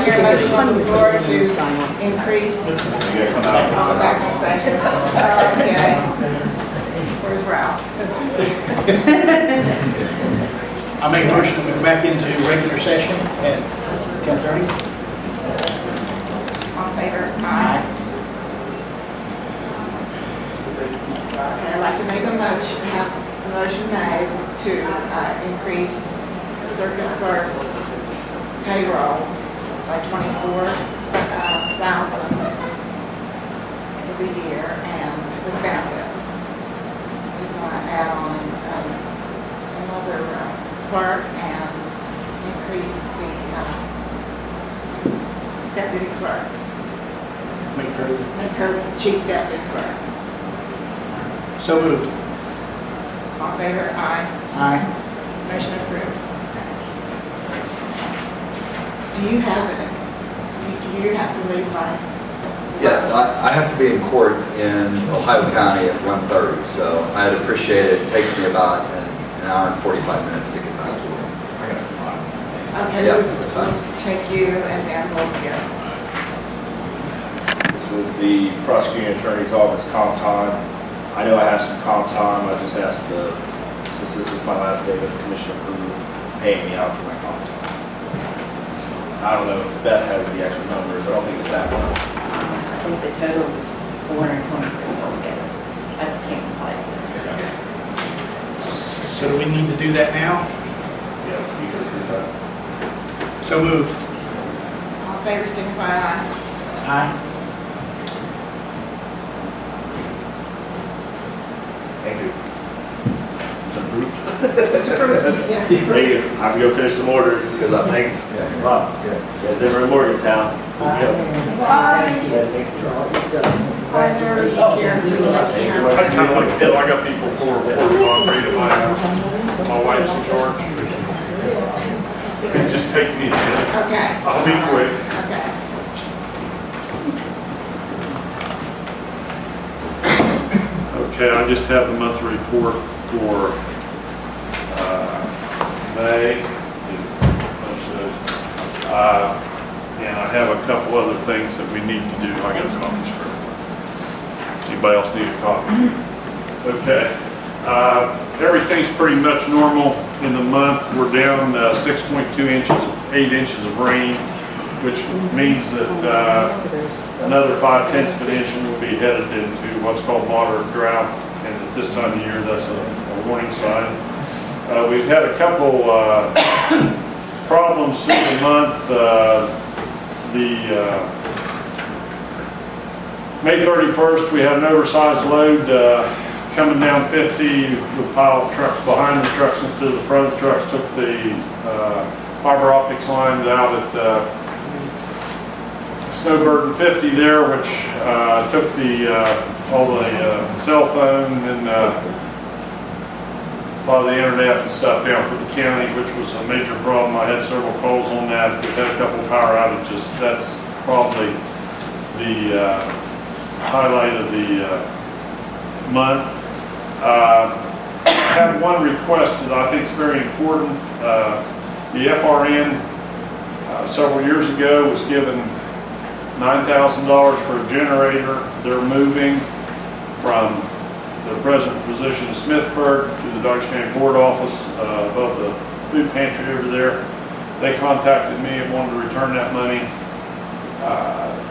hear a motion on the floor to increase? Come back in session. Okay. Where's Ralph? I make a motion to move back into regular session at 10:30. All in favor? Aye. And I'd like to make a motion, have a motion made to increase the circuit clerk's payroll by $24,000 for the year and with benefits. He's going to add on another clerk and increase the deputy clerk. Make Make her the chief deputy clerk. So moved. All in favor? Aye. Aye. Motion approved. Do you have it? Do you have to leave by? Yes, I have to be in court in Ohio County at 1:30, so I'd appreciate it. It takes me about an hour and 45 minutes to get back to work. Okay, Yeah, we'll that's fine. take you and then we'll go. This is the prosecuting attorney's office comp time. I know I have some comp time. I just asked since this is my last day with the commission approved, paying me out for my comp time. I don't know if Beth has the actual numbers. I don't think it's that much. I think the total is 426 altogether. That's King Play. So do we need to do that now? Yes, you can approve that. So moved. All in favor, signify aye. Aye. Thank you. It's approved. It's approved, yes. Thank you. I have to go finish some orders. Good luck. Thanks. Yeah. Wow. You guys ever in Morgantown? Bye. I kind of like to I got people pour concrete at my house. My wife's in charge. It just take me a minute. Okay. I'll be quick. Okay. Okay, I just have the monthly report for May. And I have a couple other things that we need to do. I got copies for everyone. Anybody else need a copy? Okay. Everything's pretty much normal in the month. We're down 6.2 inches, 8 inches of rain, which means that another 5/10 of an inch and we'll be headed into what's called moderate drought. And at this time of year, that's a warning sign. We've had a couple problems through the month. May 31st, we had an oversized load coming down 50 with pile of trucks behind the trucks instead of the front of the trucks. Took the fiber optics lines out at Snowbird 50 there, which took all the cell phone and a lot of the internet and stuff down for the county, which was a major problem. I had several calls on that. We've had a couple of power outages. That's probably the highlight of the month. I have one request that I think is very important. The FRN several years ago was given $9,000 for a generator. They're moving from the present position in Smithburg to the Dodge County Board office above the food pantry over there. They contacted me and wanted to return that money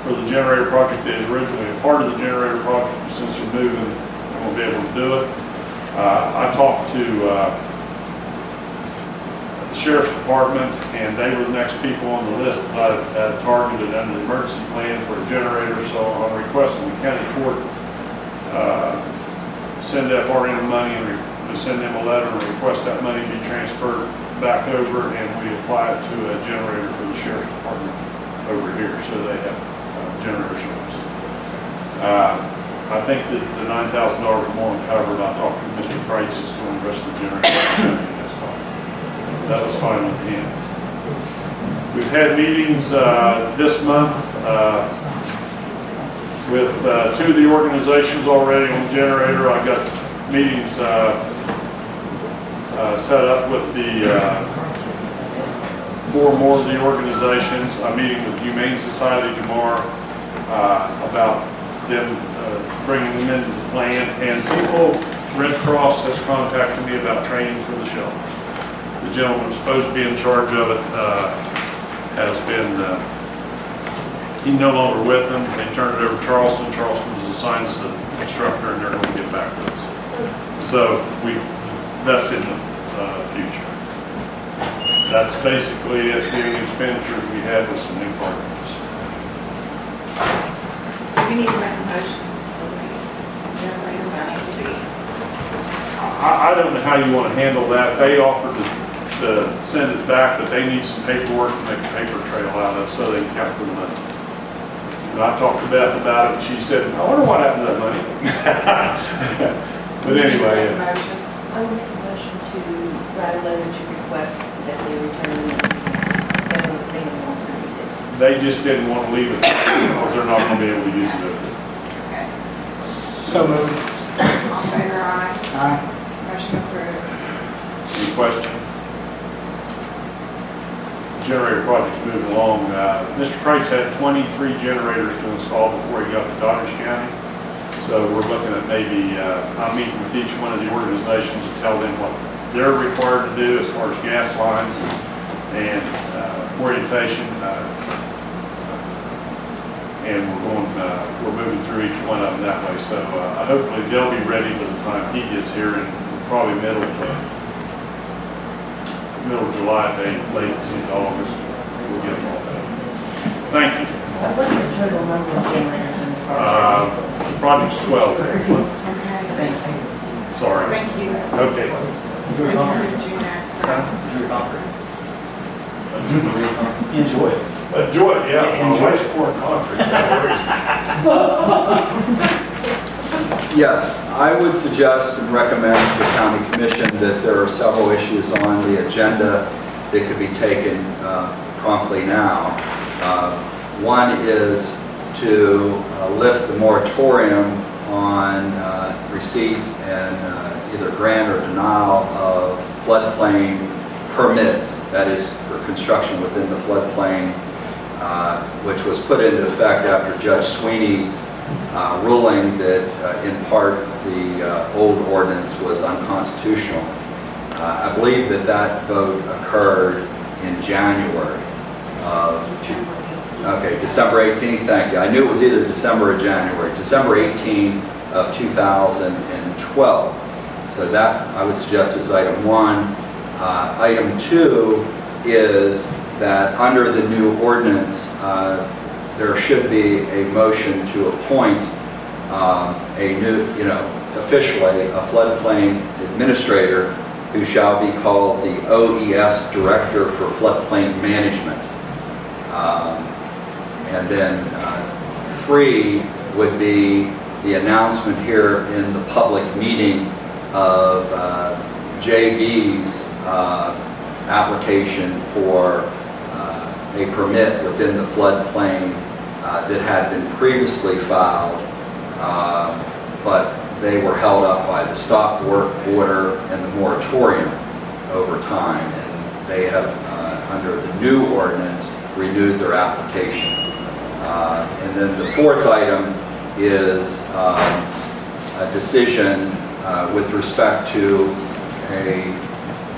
for the generator project that is originally a part of the generator project. Since they're moving, they won't be able to do it. I talked to the Sheriff's Department, and they were the next people on the list that I had targeted under the emergency plan for a generator. So I'm requesting the county court send FRN money and send them a letter and request that money be transferred back over, and we apply it to a generator for the Sheriff's Department over here, so they have generator service. I think that the $9,000 is more than covered. I talked to Mr. Price, who's doing the rest of the generator. That's fine. That was fine with him. We've had meetings this month with two of the organizations already on the generator. I got meetings set up with the more of the organizations. I'm meeting with Humane Society tomorrow about them bringing them into the plan. And people, Red Cross has contacted me about training for the shelter. The gentleman who's supposed to be in charge of it has been, he's no longer with them. They turned it over to Charleston. Charleston was assigned as an instructor, and they're going to get back to us. So that's in the future. That's basically it. The only expenditures we had with some new partners. We need to make a motion for the generator money to be. I don't know how you want to handle that. They offered to send it back, but they need some paperwork to make a paper trail out of so they can count for the money. And I talked to Beth about it, and she said, I wonder what happened to that money. But anyway, Make a motion. I would make a motion to write a letter to request that they return the leases. They don't want to read it. they just didn't want to leave it because they're not going to be able to use it. Okay. So moved. All in favor, aye. Aye. Motion approved. Any question? Generator project's moving along. Mr. Franks had 23 generators to install before he got to Dodge County. So we're looking at maybe, I'm meeting with each one of the organizations to tell them what they're required to do as far as gas lines and orientation. And we're moving through each one of them that way. So hopefully they'll be ready by the time he gets here, and probably middle of July, late into August, we'll get them all done. Thank you. What's your total number of generators in the project? Project's 12. Okay. Thank you. Sorry. Thank you. Okay. Enjoy it. Enjoy it, yeah. Enjoy My it. wife's pouring concrete. Yes, I would suggest and recommend to the county commission that there are several issues on the agenda that could be taken promptly now. One is to lift the moratorium on receipt and either grant or denial of floodplain permits, that is for construction within the floodplain, which was put into effect after Judge Sweeney's ruling that in part the old ordinance was unconstitutional. I believe that vote occurred in January of December 18th, thank you. I knew it was either December or January. December 18th of 2012. So that I would suggest is item one. Item two is that under the new ordinance, there should be a motion to appoint a new, officially a floodplain administrator who shall be called the OES Director for Floodplain Management. And then three would be the announcement here in the public meeting of JB's application for a permit within the floodplain that had been previously filed, but they were held up by the stop work order and the moratorium over time, and they have, under the new ordinance, renewed their application. And then the fourth item is a decision with respect to a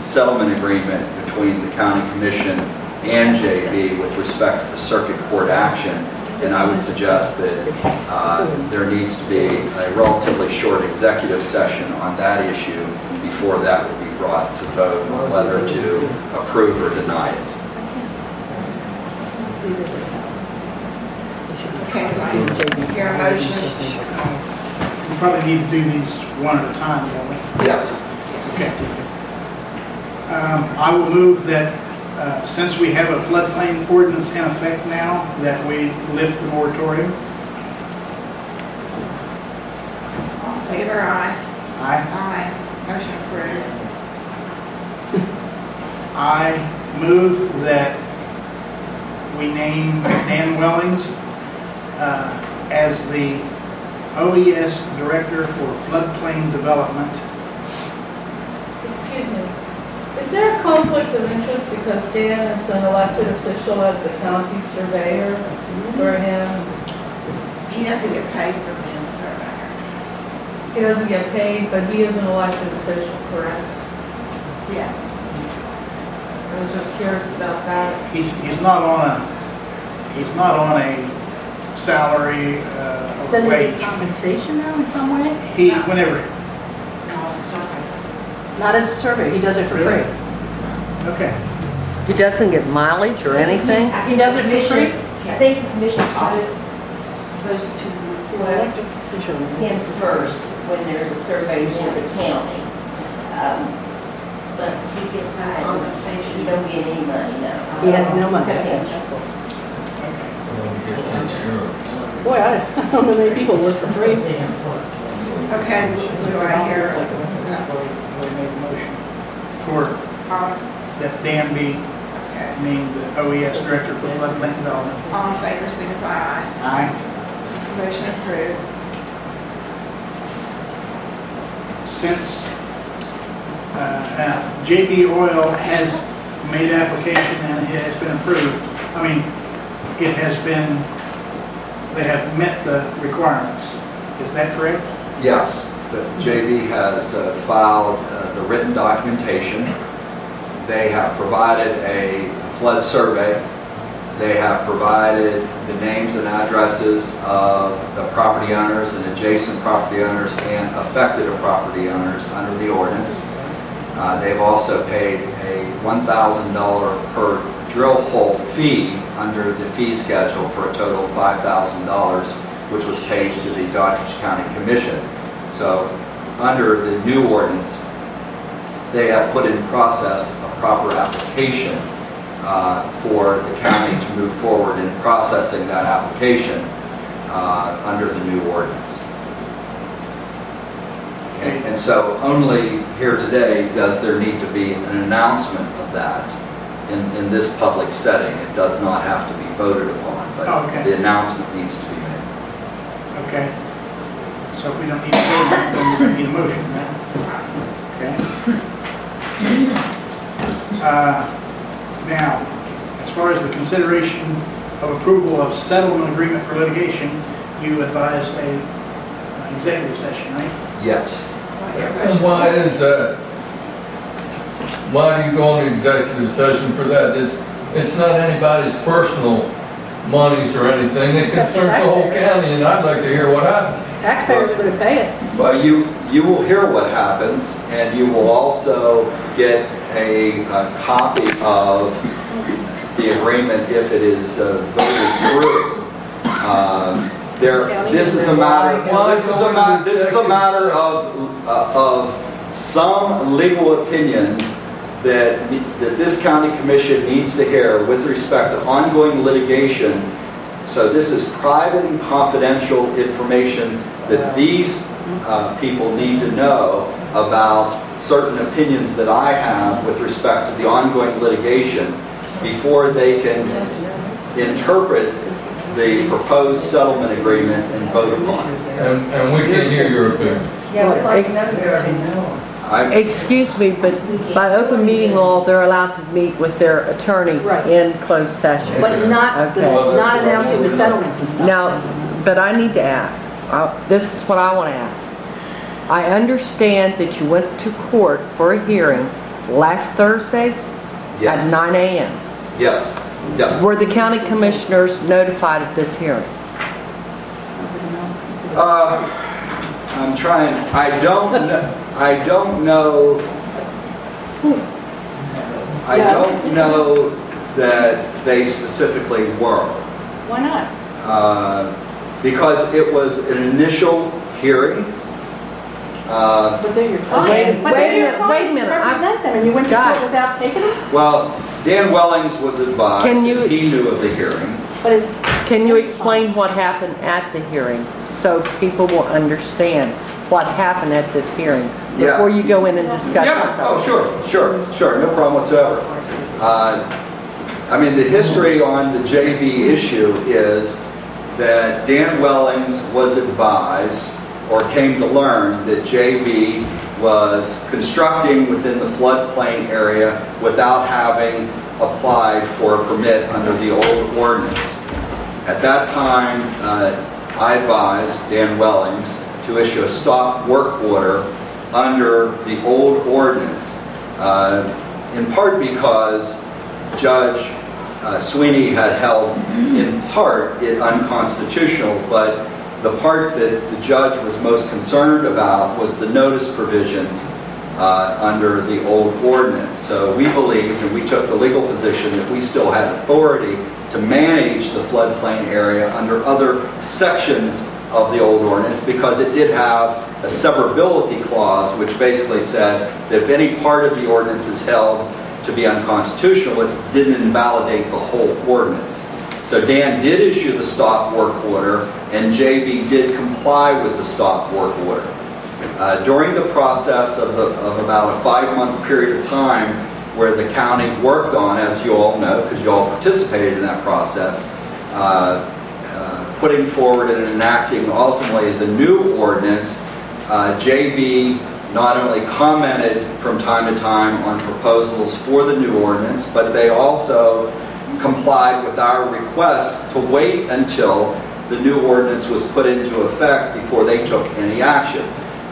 settlement agreement between the county commission and JB with respect to the circuit court action. And I would suggest that there needs to be a relatively short executive session on that issue before that would be brought to vote on whether to approve or deny it. Okay, so I hear a motion. We probably need to do these one at a time, don't we? Yes. Okay. I will move that since we have a floodplain ordinance in effect now, that we lift the moratorium. All in favor, aye. Aye. Aye. Motion approved. I move that we name Dan Wellings as the OES Director for Floodplain Development. Excuse me, is Is there a conflict of interest because Dan is an elected official as the county surveyor for him? He doesn't get paid for being a surveyor. He doesn't get paid, but he is an elected official, correct? Yes. I was just curious about that. He's not on a salary or Does he wage. get compensation now in some way? He, whenever, No, surveyor. Not as a surveyor, he does it for Really? free. okay. He doesn't get mileage or anything? He does it for free? I think the commission's supposed to request Official. him first when there's a survey for the county. But he gets no You compensation. don't get any money, no. He has no money. Except him. Boy, I don't know many people work for free. Okay, do I hear, We made a motion for all, that Dan be okay, named the OES Director for Floodplain Development. all in favor, signify aye. Aye. Motion approved. Since JB Oil has made application and it has been approved, I mean, it has been, they have met the requirements. Is that correct? Yes, the JB has filed the written documentation. They have provided a flood survey. They have provided the names and addresses of the property owners and adjacent property owners and affected property owners under the ordinance. They've also paid a $1,000 per drill hole fee under the fee schedule for a total of $5,000, which was paid to the Doddridge County Commission. So under the new ordinance, they have put in process a proper application for the county to move forward in processing that application under the new ordinance. And so only here today does there need to be an announcement of that in this public setting. It does not have to be voted upon, but Oh, okay. the announcement needs to be made. Okay. So if we don't need to vote, then we're going to need a motion, right? Okay. Now, as far as the consideration of approval of settlement agreement for litigation, you advised an executive session, right? Yes. And why is that? Why do you go into executive session for that? It's not anybody's personal monies or anything. It Except for concerns the whole taxpayers. county, and I'd like to hear what happened. Taxpayers are gonna pay it. Well, you will hear what happens, and you will also get a copy of the agreement if it is voted through. This is a matter of some legal opinions that this county commission needs to hear with respect to ongoing litigation. So this is private and confidential information that these people need to know about certain opinions that I have with respect to the ongoing litigation before they can interpret the proposed settlement agreement and vote upon it. And we can hear your opinion. Yeah, we'd like another opinion. Excuse me, but by open meeting law, they're allowed to meet with their attorney Right. in closed session. But not, Okay. not announcing the settlements and stuff. Now, but I need to ask, this is what I want to ask. I understand that you went to court for a hearing last Thursday at Yes, 9 a.m. yes, yes. Were the county commissioners notified of this hearing? I'm trying, I don't know that they specifically were. Why not? Because it was an initial hearing. But they're your Wait clients. But they're your a clients, you minute, represent them, and you went to Guys. court without taking them? Well, Dan Wellings was advised, Can you- that he knew of the hearing. But it's. Can you explain what happened at the hearing so people will understand what happened at this hearing Yeah. before you go in and discuss Yeah, this? oh, sure, no problem whatsoever. I mean, the history on the JB issue is that Dan Wellings was advised or came to learn that JB was constructing within the floodplain area without having applied for a permit under the old ordinance. At that time, I advised Dan Wellings to issue a stop work order under the old ordinance, in part because Judge Sweeney had held in part it unconstitutional, but the part that the judge was most concerned about was the notice provisions under the old ordinance. So we believed, and we took the legal position, that we still had authority to manage the floodplain area under other sections of the old ordinance, because it did have a severability clause which basically said that if any part of the ordinance is held to be unconstitutional, it didn't invalidate the whole ordinance. So Dan did issue the stop work order, and JB did comply with the stop work order. During the process of about a 5-month period of time where the county worked on, as you all know, because you all participated in that process, putting forward and enacting ultimately the new ordinance, JB not only commented from time to time on proposals for the new ordinance, but they also complied with our request to wait until the new ordinance was put into effect before they took any action.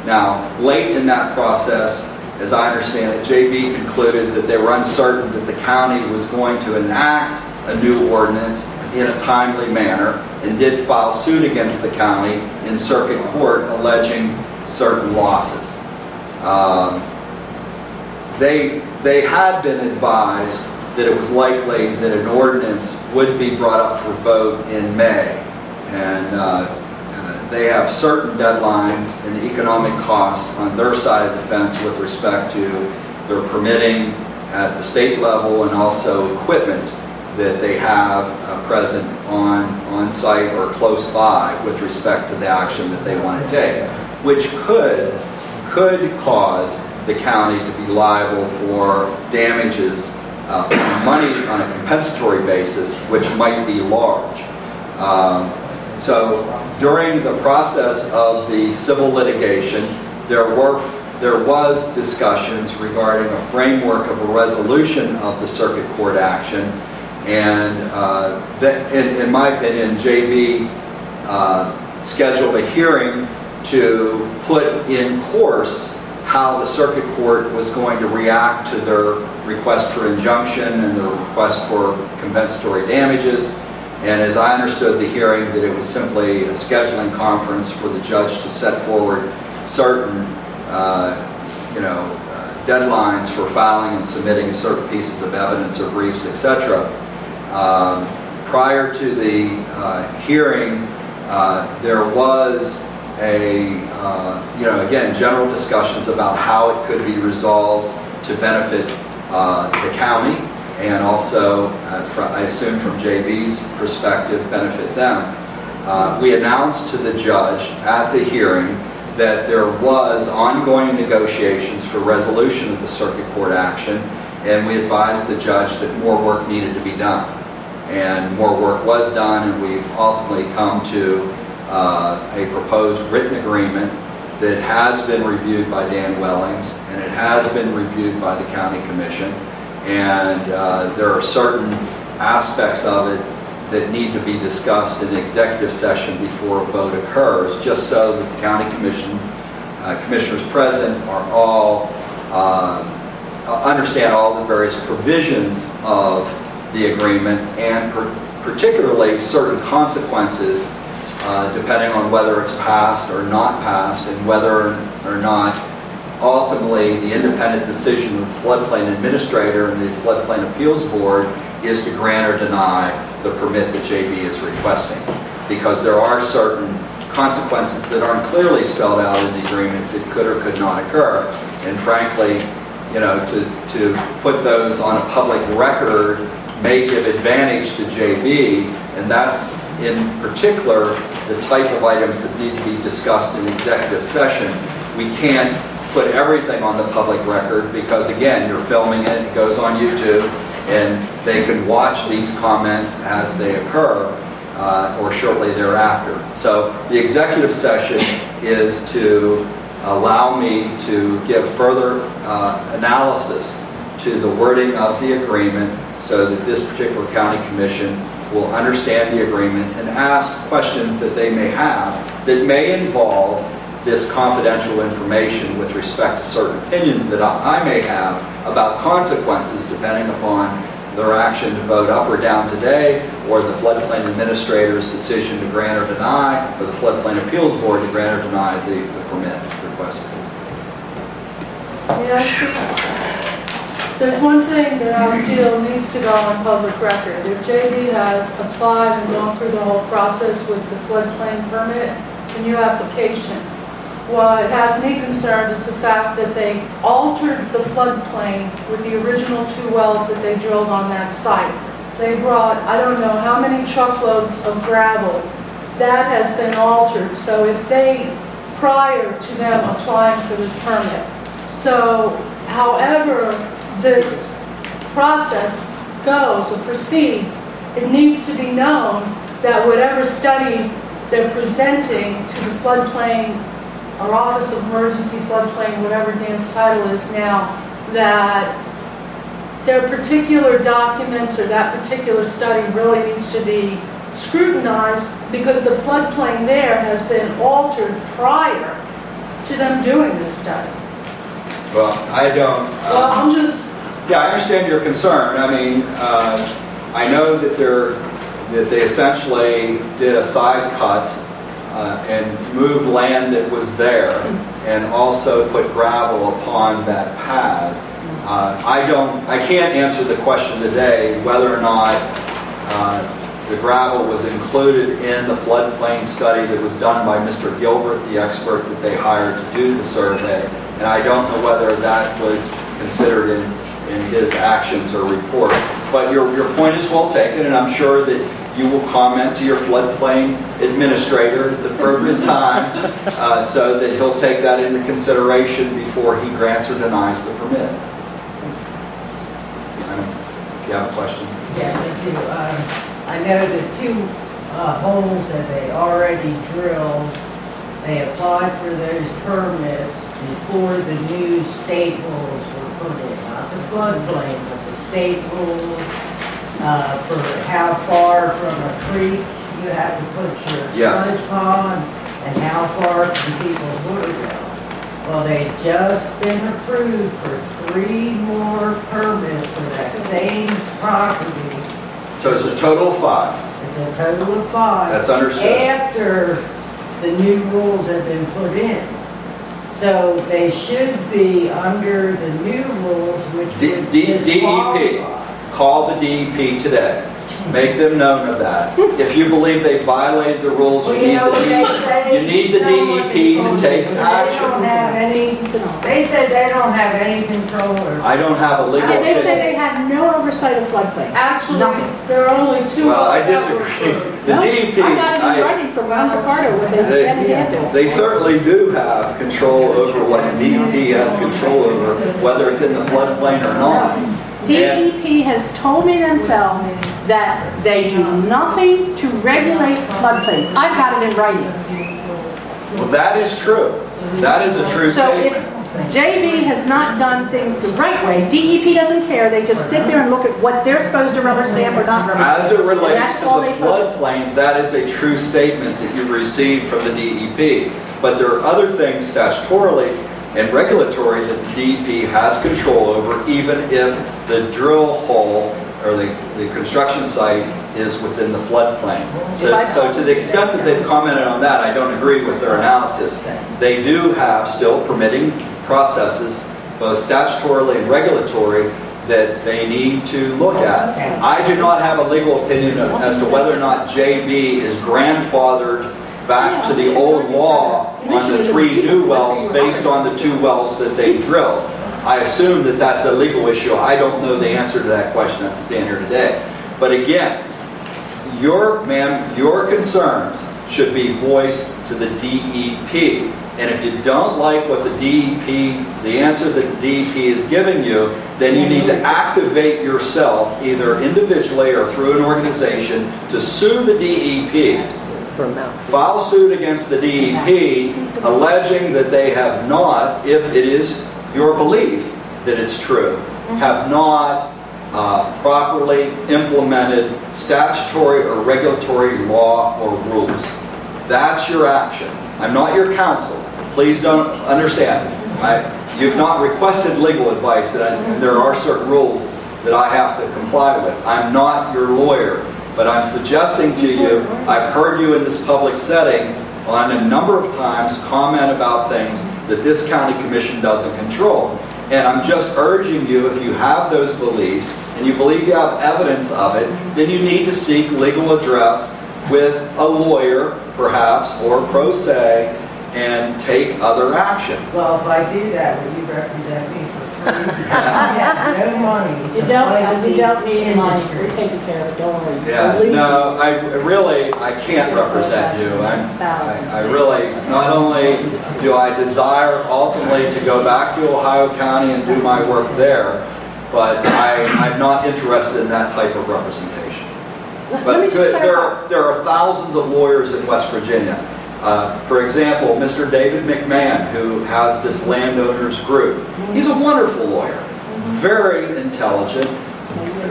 Now, late in that process, as I understand it, JB concluded that they were uncertain that the county was going to enact a new ordinance in a timely manner, and did file suit against the county in circuit court alleging certain losses. They had been advised that it was likely that an ordinance would be brought up for vote in May, and they have certain deadlines and economic costs on their side of the fence with respect to their permitting at the state level, and also equipment that they have present on site or close by with respect to the action that they want to take, which could cause the county to be liable for damages, money on a compensatory basis, which might be large. So during the process of the civil litigation, there was discussions regarding a framework of a resolution of the circuit court action, and in my opinion, JB scheduled a hearing to put in course how the circuit court was going to react to their request for injunction and their request for compensatory damages. And as I understood the hearing, that it was simply a scheduling conference for the judge to set forward certain deadlines for filing and submitting certain pieces of evidence or briefs, etc. Prior to the hearing, there was again, general discussions about how it could be resolved to benefit the county, and also, I assume from JB's perspective, benefit them. We announced to the judge at the hearing that there was ongoing negotiations for resolution of the circuit court action, and we advised the judge that more work needed to be done. And more work was done, and we've ultimately come to a proposed written agreement that has been reviewed by Dan Wellings, and it has been reviewed by the county commission, and there are certain aspects of it that need to be discussed in executive session before a vote occurs, just so that the county commissioners present are all understand all the various provisions of the agreement, and particularly certain consequences depending on whether it's passed or not passed, and whether or not ultimately the independent decision of the floodplain administrator and the floodplain appeals board is to grant or deny the permit that JB is requesting. Because there are certain consequences that aren't clearly spelled out in the agreement that could or could not occur. And frankly, to put those on a public record may give advantage to JB, and that's in particular the type of items that need to be discussed in executive session. We can't put everything on the public record because, again, you're filming it, it goes on YouTube, and they can watch these comments as they occur or shortly thereafter. So the executive session is to allow me to give further analysis to the wording of the agreement so that this particular county commission will understand the agreement and ask questions that they may have that may involve this confidential information with respect to certain opinions that I may have about consequences depending upon their action to vote up or down today, or the floodplain administrator's decision to grant or deny, or the floodplain appeals board to grant or deny the permit requested. May I speak? There's one thing that I feel needs to go on public record. If JD has applied and gone through the whole process with the floodplain permit, the new application, what has me concerned is the fact that they altered the floodplain with the original 2 wells that they drilled on that site. They brought, I don't know how many truckloads of gravel. That has been altered. So if they, prior to them applying for the permit, so however this process goes or proceeds, it needs to be known that whatever studies they're presenting to the floodplain or Office of Emergency Floodplain, whatever Dan's title is now, that their particular documents or that particular study really needs to be scrutinized because the floodplain there has been altered prior to them doing this study. Well, I don't... Well, I'm just... Yeah, I understand your concern. I mean, I know that they essentially did a side cut and moved land that was there and also put gravel upon that pad. I can't answer the question today whether or not the gravel was included in the floodplain study that was done by Mr. Gilbert, the expert that they hired to do the survey, and I don't know whether that was considered in his actions or report. But your point is well taken, and I'm sure that you will comment to your floodplain administrator at the appropriate time so that he'll take that into consideration before he grants or denies the permit. If you have a question. Yeah, I do. I know the 2 holes that they already drilled, they applied for those permits before the new state rules were put in, not the floodplain, but the state rules for how far from a creek you have to put your sludge pond and how far from people's water well. Well, they've just been approved for 3 more permits for that same property. So it's a total of 5. It's a total of 5. That's understood. After the new rules have been put in. So they should be under the new rules, which would disqualify. DEP. Call the DEP today. Make them known of that. If you believe they violated the rules, you need the DEP to take action. They said they don't have any control over. I don't have a legal And they say opinion. they have no oversight of floodplain. Actually, there are only 2 Well, I wells that were disagree. approved. The DEP, I got it in writing from Ron Picardo when they had to. they certainly do have control over what DEP has control over, whether it's in the floodplain or not. DEP has told me themselves that they do nothing to regulate floodplains. I've got it in writing. Well, that is true. That is a true So if statement. JB has not done things the right way, DEP doesn't care. They just sit there and look at what they're supposed to rubber stamp or not rubber stamp. As it And relates that's to all the they focus on. floodplain, that is a true statement that you've received from the DEP. But there are other things statutorily and regulatory that the DEP has control over, even if the drill hole or the construction site is within the floodplain. So to the extent that they've commented on that, I don't agree with their analysis. They do have still permitting processes, both statutorily and regulatory, that they need to look at. I do not have a legal opinion as to whether or not JB is grandfathered back to the old law on the 3 new wells based on the 2 wells that they drilled. I assume that that's a legal issue. I don't know the answer to that question as I stand here today. But again, your concerns should be voiced to the DEP. And if you don't like what the answer that the DEP is giving you, then you need to activate yourself, either individually or through an organization, to sue the DEP for a mouthful. file suit against the DEP alleging that they have not, if it is your belief that it's true, have not properly implemented statutory or regulatory law or rules. That's your action. I'm not your counsel. Please don't understand. You've not requested legal advice, and there are certain rules that I have to comply with. I'm not your lawyer, but I'm suggesting to you, I've heard you in this public setting on a number of times comment about things that this county commission doesn't control. And I'm just urging you, if you have those beliefs and you believe you have evidence of it, then you need to seek legal redress with a lawyer, perhaps, or pro se, and take other action. Well, if I do that, will you represent me for free? I have no money You to don't, fight you don't need these money, industry. we're taking care of it, don't worry. Yeah, Believe me. no, I can't represent you. I really, not only do I desire ultimately to go back to Ohio County and do my work there, but I'm not interested in that type of representation. Let me But just clarify. there are thousands of lawyers in West Virginia. For example, Mr. David McMahon, who has this landowners group. He's a wonderful lawyer, very intelligent,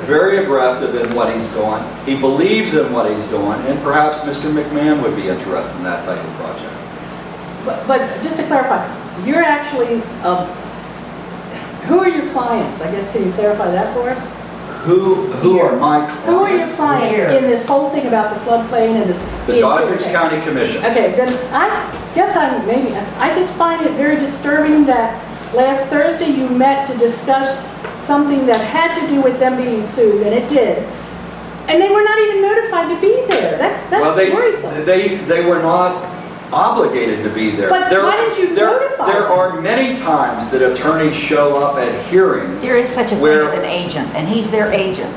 very aggressive in what he's doing. He believes in what he's doing, and perhaps Mr. McMahon would be interested in that type of project. But just to clarify, you're actually, who are your clients? I guess, can you clarify that for us? Who are my clients? Who are your clients Here. in this whole thing about the floodplain and this? The Doddridge County Commission. Okay, then I guess I just find it very disturbing that last Thursday you met to discuss something that had to do with them being sued, and it did. And they were not even notified to be there. That's Well, worrisome. they were not obligated to be there. But why didn't you notify There them? are many times that attorneys show up at hearings. There is such a thing where as an agent, and he's their agent.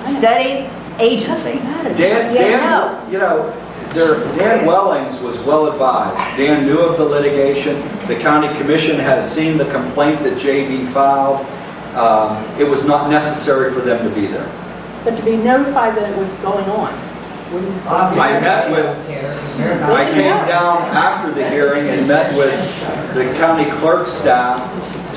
Study agency. Dan, you know, Dan Wellings was well advised. Dan knew of the litigation. The county commission has seen the complaint that JB filed. It was not necessary for them to be there. But to be notified that it was going on. I met with, I came down after the hearing and met with the county clerk staff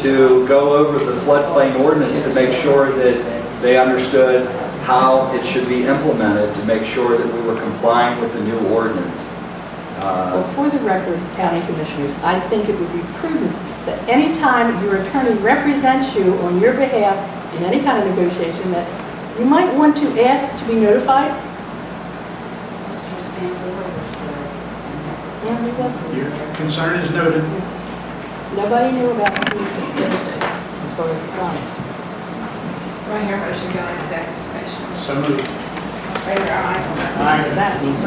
to go over the floodplain ordinance to make sure that they understood how it should be implemented, to make sure that we were complying with the new ordinance. Well, for the record, county commissioners, I think it would be prudent that any time your attorney represents you on your behalf in any kind of negotiation, that you might want to ask to be notified. Your concern is noted. Nobody knew about the Thursday, as far as the clients. Right here, motion go into executive session. So moved. Favor aye. Aye. That means.